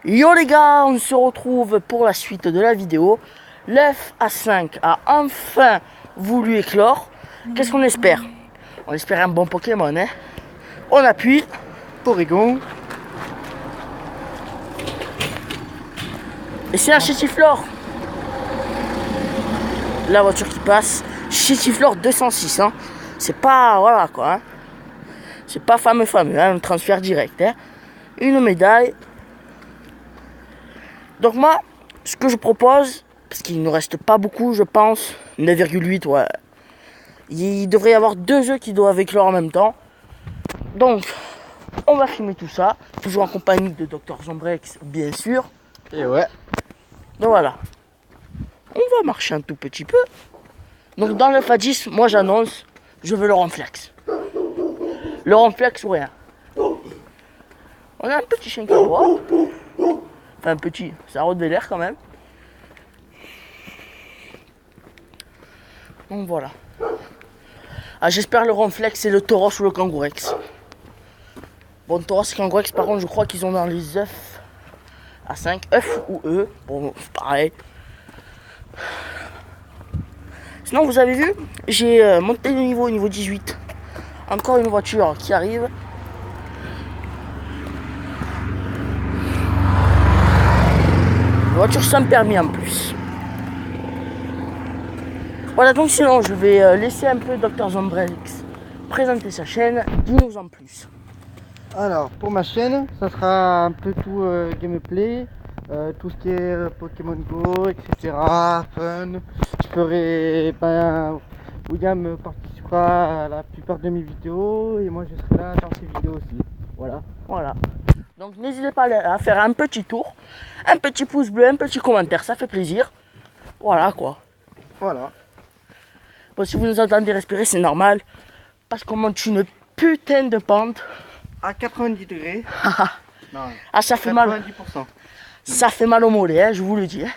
Yo les gars, on se retrouve pour la suite de la vidéo. L'œuf A5 a enfin voulu éclore. Qu'est-ce qu'on espère? On espère un bon Pokémon, hein. On appuie. Porygon. Et c'est un Chétiflore. La voiture qui passe. Chétiflore 206, hein. C'est pas, voilà quoi, hein. C'est pas fameux, hein, un transfert direct, hein. Une médaille. Donc moi, ce que je propose, parce qu'il ne nous reste pas beaucoup, je pense, 9,8, ouais. Il devrait y avoir 2 œufs qui doivent éclore en même temps. Donc, on va filmer tout ça, toujours en compagnie de Dr Zombrex, bien sûr. Et ouais. Donc voilà. On va marcher un tout petit peu. Donc dans le Fadis, moi j'annonce, je veux le Ronflex. Le Ronflex ou rien. On a un petit chien qui aboie. Enfin petit, ça redait l'air quand même. Donc voilà. Ah, j'espère le Ronflex et le Tauros ou le Kangourex. Bon, Tauros et Kangourex, par contre, je crois qu'ils ont dans les œufs A5, œufs ou œufs. Bon, c'est pareil. Sinon, vous avez vu, j'ai monté le niveau au niveau 18. Encore une voiture qui arrive. Une voiture sans permis en plus. Voilà, donc sinon, je vais laisser un peu Dr Zombrex présenter sa chaîne. Dis-nous en plus. Alors, pour ma chaîne, ça sera un peu tout gameplay, tout ce qui est Pokémon Go, etc. Fun. Je ferai, William participera à la plupart de mes vidéos et moi je serai là dans ces vidéos aussi. Voilà. Voilà. Donc n'hésitez pas à faire un petit tour, un petit pouce bleu, un petit commentaire, ça fait plaisir. Voilà quoi. Voilà. Bon, si vous nous entendez respirer, c'est normal. Parce qu'on monte une putain de pente. À 90 degrés. Non, Ah, ça fait mal. 90%. Ça fait mal au mollet, hein, je vous le dis. Hein.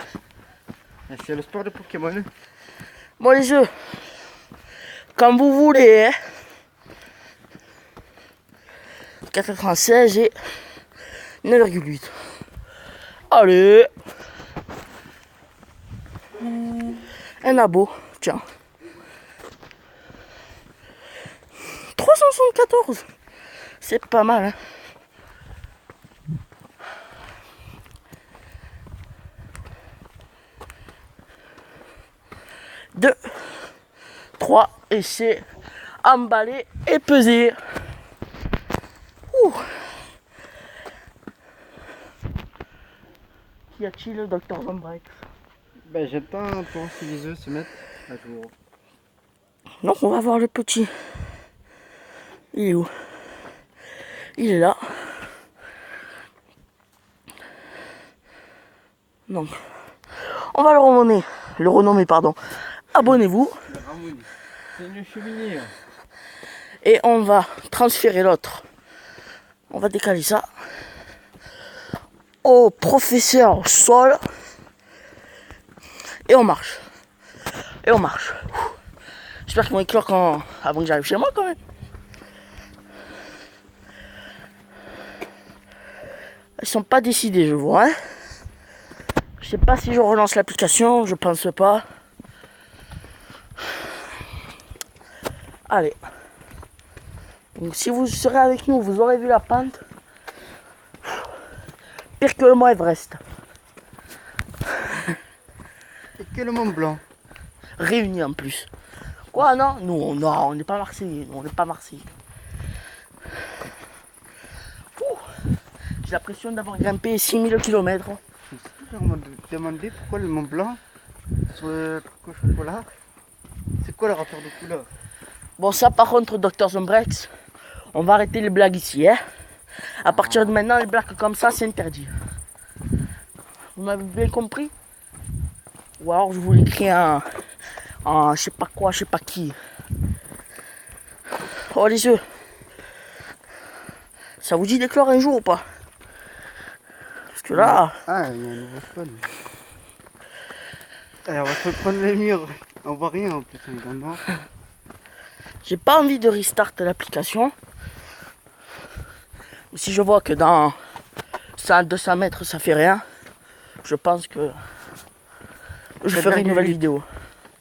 C'est le sport de Pokémon. Bon les œufs, comme vous voulez. Hein. 4,96 et 9,8. Allez. Un abo, tiens. 374. C'est pas mal, hein. Deux, 3 et c'est emballé et pesé. Ouh. Qu'y a-t-il, Dr Zombrex? Ben j'attends pour si les œufs se mettent à jour. Donc on va voir le petit. Il est où? Il est là. Donc, on va le renommer, pardon. Abonnez-vous. C'est une cheminée. Et on va transférer l'autre. On va décaler ça au professeur Sol. Et on marche. Et on marche. J'espère qu'ils vont éclore avant que j'arrive chez moi quand même. Ils sont pas décidés, je vois. Hein. Je sais pas si je relance l'application, je pense pas. Allez. Donc si vous serez avec nous, vous aurez vu la pente. Pire que le Mont Everest. Et que le Mont Blanc. Réunis en plus. Quoi, non? Nous, non, on n'est pas Marseillais. On n'est pas Marseillais. J'ai l'impression d'avoir grimpé 6000 km. On m'a demandé pourquoi le Mont Blanc sur le truc au chocolat. C'est quoi le rapport de couleur? Bon, ça par contre, Dr Zombrex, on va arrêter les blagues ici. Hein. À partir de maintenant, les blagues comme ça, c'est interdit. Vous m'avez bien compris? Ou alors je vous l'écris en je sais pas quoi, je sais pas qui. Oh les œufs. Ça vous dit d'éclore un jour ou pas? Parce que là... Ah, il y a un nouveau spawn. Allez, on va se prendre les murs. On voit rien en plus, on est dans le noir. J'ai pas envie de restart l'application. Si je vois que dans ça à 200 mètres, ça fait rien. Je pense que je ferai une nouvelle vidéo.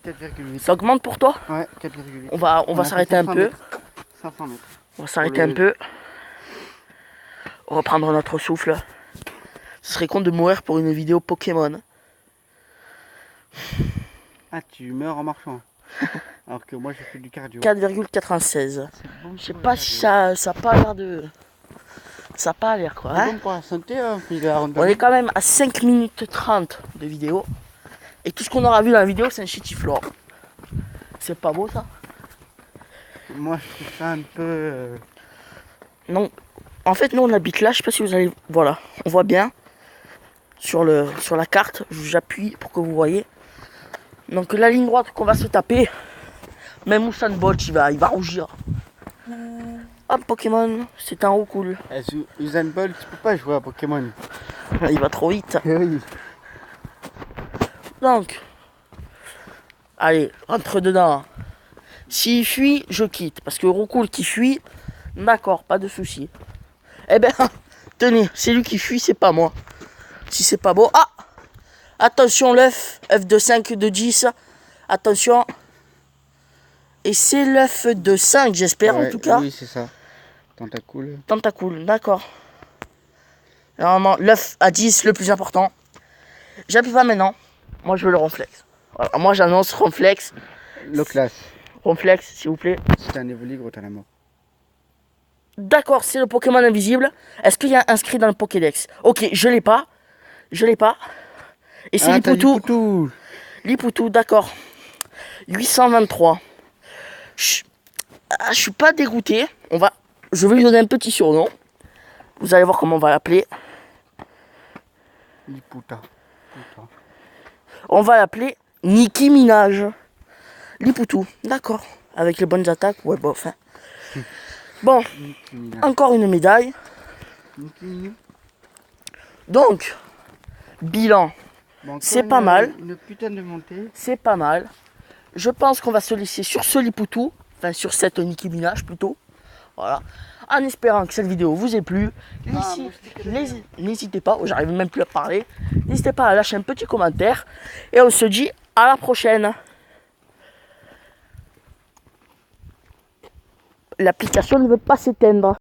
4,8. Ça augmente pour toi? Ouais, 4,8. On va a s'arrêter fait un 500 peu. mètres. 500 mètres. On va s'arrêter un peu. Reprendre notre souffle. Ce serait con de mourir pour une vidéo Pokémon. Ah, tu meurs en marchant. Alors que moi, je fais du cardio. 4,96. Bon Je sais pour pas le si cardio. ça a pas l'air de... Ça a pas l'air quoi. C'est Hein, bon pour la santé, hein, puis la on randonnée. est quand même à 5 minutes 30 de vidéo. Et tout ce qu'on aura vu dans la vidéo, c'est un chitiflore. C'est pas beau ça? Moi, je trouve ça un peu... Non. En fait, nous on habite là, je sais pas si vous allez... Voilà, on voit bien. Sur la carte, j'appuie pour que vous voyez. Donc la ligne droite qu'on va se taper, même Usain Bolt il va rougir. Hop, Pokémon, c'est un haut cool. Usain Bolt, tu peux pas jouer à Pokémon. Il va trop vite. Oui. Donc, allez, rentre dedans. S'il fuit, je quitte. Parce que Roucoule qui fuit, d'accord, pas de souci. Eh ben, tenez, c'est lui qui fuit, c'est pas moi. Si c'est pas beau. Ah! Attention l'œuf, œuf de 5 de 10. Attention. Et c'est l'œuf de 5, j'espère en tout cas. Oui, c'est ça. Tentacule. Tentacool, d'accord. Normalement, l'œuf à 10, le plus important. J'appuie pas maintenant. Moi, je veux le Ronflex. Voilà, moi, j'annonce Ronflex. Le classe. Ronflex, s'il vous plaît. Si t'es un évoli, gros, t'as la mort. D'accord, c'est le Pokémon invisible. Est-ce qu'il y a inscrit dans le Pokédex? Ok, je l'ai pas. Je l'ai pas. Et c'est Lipoutou. Lipoutou. Lipoutou, d'accord. 823. Je suis pas dégoûté. Je vais lui donner un petit surnom. Vous allez voir comment on va l'appeler. Lipouta. On va l'appeler Nicki Minaj. Lipoutou, d'accord. Avec les bonnes attaques, ouais, bof. Hein. Bon, encore une médaille. Donc, bilan, Bon, encore c'est pas mal. Une putain de montée. C'est pas mal. Je pense qu'on va se laisser sur ce Lipoutou. Enfin, sur cette Nicki Minaj plutôt. Voilà. En espérant que cette vidéo vous ait plu. N'hésitez pas, j'arrive même plus à parler. N'hésitez pas à lâcher un petit commentaire. Et on se dit à la prochaine. L'application ne veut pas s'éteindre.